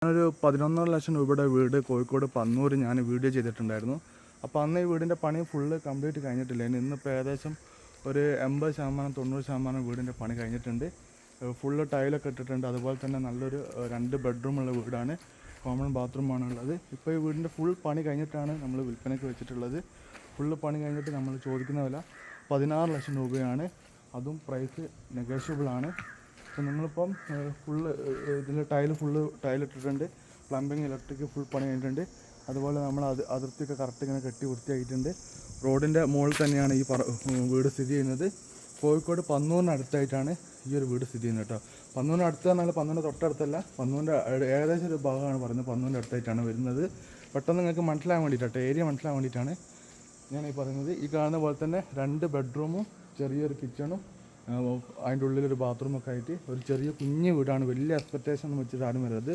ഞാനൊരു 11.5 ലക്ഷം രൂപയുടെ വീട് കോഴിക്കോട് പന്നൂർ ഞാൻ വീഡിയോ ചെയ്തിട്ടുണ്ടായിരുന്നു. അപ്പോൾ അന്ന് ഈ വീടിൻ്റെ പണി ഫുള്ള് കംപ്ലീറ്റ് കഴിഞ്ഞിട്ടില്ല. ഇന്നിപ്പോൾ ഏകദേശം ഒരു 80-90% വീടിൻ്റെ പണി കഴിഞ്ഞിട്ടുണ്ട്. ഫുള്ള് ടൈലൊക്കെ ഇട്ടിട്ടുണ്ട്. അതുപോലെ തന്നെ നല്ലൊരു 2 ബെഡ്റൂമുള്ള വീടാണ്. കോമൺ ബാത്റൂമാണ് ഉള്ളത്. ഇപ്പോൾ ഈ വീടിൻ്റെ ഫുൾ പണി കഴിഞ്ഞിട്ടാണ് നമ്മൾ വിൽപ്പനയ്ക്ക് വെച്ചിട്ടുള്ളത്. ഫുള്ള് പണി കഴിഞ്ഞിട്ട് നമ്മൾ ചോദിക്കുന്ന വില 16 ലക്ഷം രൂപയാണ്. അതും പ്രൈസ് നെഗോഷ്യബിളാണ്. അപ്പോൾ നിങ്ങളിപ്പം ഫുള്ള് ഇതിൽ ടൈലിട്ടിട്ടുണ്ട്. പ്ലംബിങ്, ഇലക്ട്രിക് ഫുൾ പണി കഴിഞ്ഞിട്ടുണ്ട്. അതുപോലെ നമ്മൾ അതിർത്തിയൊക്കെ കറക്റ്റ് ഇങ്ങനെ കെട്ടി വൃത്തിയാക്കിയിട്ടുണ്ട്. റോഡിൻ്റെ മുകളിൽ തന്നെയാണ് ഈ വീട് സ്ഥിതി ചെയ്യുന്നത്. കോഴിക്കോട് പന്നൂരിനടുത്തായിട്ടാണ് ഈ ഒരു വീട് സ്ഥിതി ചെയ്യുന്നത് കേട്ടോ. പന്നൂരിനടുത്ത് പറഞ്ഞാൽ പന്നൂരിൻ്റെ തൊട്ടടുത്തല്ല, പന്നൂരിൻ്റെ ഏകദേശം ഒരു ഭാഗമാണ് പറയുന്നത്. പന്നൂരിൻ്റെ അടുത്തായിട്ടാണ് വരുന്നത്. പെട്ടെന്ന് നിങ്ങൾക്ക് മനസ്സിലാകാൻ വേണ്ടിയിട്ടോ, ഏരിയ മനസ്സിലാകാൻ വേണ്ടിയിട്ടാണ് ഞാൻ ഈ പറയുന്നത്. ഈ കാണുന്ന പോലെ തന്നെ 2 ബെഡ്റൂമും ചെറിയൊരു കിച്ചണും അതിൻ്റെ ഉള്ളിലൊരു ബാത്റൂമൊക്കെ ആയിട്ട് ഒരു ചെറിയ കുഞ്ഞ് വീടാണ്. വലിയ എക്സ്പെക്റ്റേഷൻ ഒന്നും വെച്ചിട്ട് ആരും വരുന്നത്.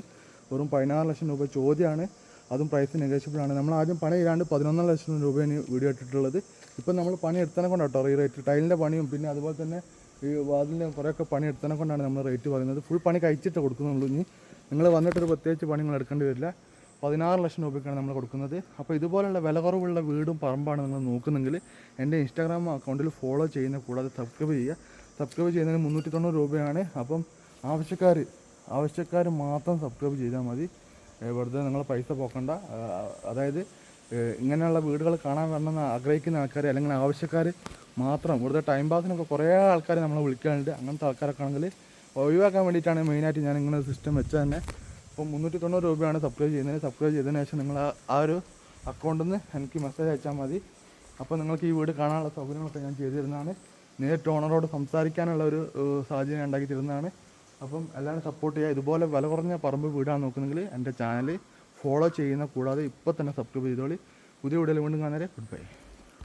വെറും 16 ലക്ഷം രൂപ ചോദ്യമാണ്. അതും പ്രൈസ് നെഗോഷ്യബിളാണ്. നമ്മൾ ആദ്യം പണി ചെയ്യാണ്ട് 11 ലക്ഷം രൂപയാണ് വീഡിയോ ഇട്ടിട്ടുള്ളത്. ഇപ്പം നമ്മൾ പണി എടുത്തതിനെ കൊണ്ടാട്ടോ ഈ റേറ്റ്. ടൈലിൻ്റെ പണിയും പിന്നെ അതുപോലെ തന്നെ ഈ വാതിലിൻ്റെ കുറേയൊക്കെ പണി എടുത്തതിനെ കൊണ്ടാണ് നമ്മൾ റേറ്റ് പറയുന്നത്. ഫുൾ പണി കഴിച്ചിട്ട് കൊടുക്കുന്നുള്ളൂ. ഇനി നിങ്ങൾ വന്നിട്ടൊരു പ്രത്യേകിച്ച് പണി നിങ്ങൾ എടുക്കേണ്ടി വരില്ല. 16 ലക്ഷം രൂപയ്ക്കാണ് നമ്മൾ കൊടുക്കുന്നത്. അപ്പോൾ ഇതുപോലുള്ള വില കുറവുള്ള വീടും പറമ്പാണ് നിങ്ങൾ നോക്കുന്നെങ്കിൽ എൻ്റെ ഇൻസ്റ്റാഗ്രാം അക്കൗണ്ടിൽ ഫോളോ ചെയ്യുന്ന, കൂടാതെ സബ്സ്ക്രൈബ് ചെയ്യുക. സബ്സ്ക്രൈബ് ചെയ്യുന്നതിന് 390 രൂപയാണ്. അപ്പം ആവശ്യക്കാർ മാത്രം സബ്സ്ക്രൈബ് ചെയ്താൽ മതി. വെറുതെ നിങ്ങൾ പൈസ പോക്കണ്ട. അതായത് ഇങ്ങനെയുള്ള വീടുകൾ കാണാൻ വരണമെന്ന് ആഗ്രഹിക്കുന്ന ആൾക്കാർ അല്ലെങ്കിൽ ആവശ്യക്കാർ മാത്രം. വെറുതെ ടൈം പാസിനൊക്കെ കുറേ ആൾക്കാർ നമ്മളെ വിളിക്കാനുണ്ട്. അങ്ങനത്തെ ആൾക്കാരൊക്കെ ആണെങ്കിൽ ഒഴിവാക്കാൻ വേണ്ടിയിട്ടാണ് മെയിനായിട്ട് ഞാൻ ഇങ്ങനെ ഒരു സിസ്റ്റം വെച്ച് തന്നെ. അപ്പോൾ 390 രൂപയാണ് സബ്സ്ക്രൈബ് ചെയ്യുന്നതിന്. സബ്സ്ക്രൈബ് ചെയ്തതിന് ശേഷം നിങ്ങൾ ആ ഒരു അക്കൗണ്ടിൽ നിന്ന് എനിക്ക് മെസ്സേജ് അയച്ചാൽ മതി. അപ്പോൾ നിങ്ങൾക്ക് ഈ വീട് കാണാനുള്ള സൗകര്യങ്ങളൊക്കെ ഞാൻ ചെയ്തു തരുന്നതാണ്. നേരിട്ട് ഓണറോട് സംസാരിക്കാനുള്ള ഒരു സാഹചര്യം ഉണ്ടാക്കി തരുന്നതാണ്. അപ്പം എല്ലാവരും സപ്പോർട്ട് ചെയ്യുക. ഇതുപോലെ വില കുറഞ്ഞ പറമ്പ് വീടാണ് നോക്കുന്നെങ്കിൽ എൻ്റെ ചാനൽ ഫോളോ ചെയ്യുന്ന, കൂടാതെ ഇപ്പോൾ തന്നെ സബ്സ്ക്രൈബ് ചെയ്തോളി. പുതിയ വീഡിയോയിൽ വീണ്ടും കാണാൻ. Good bye.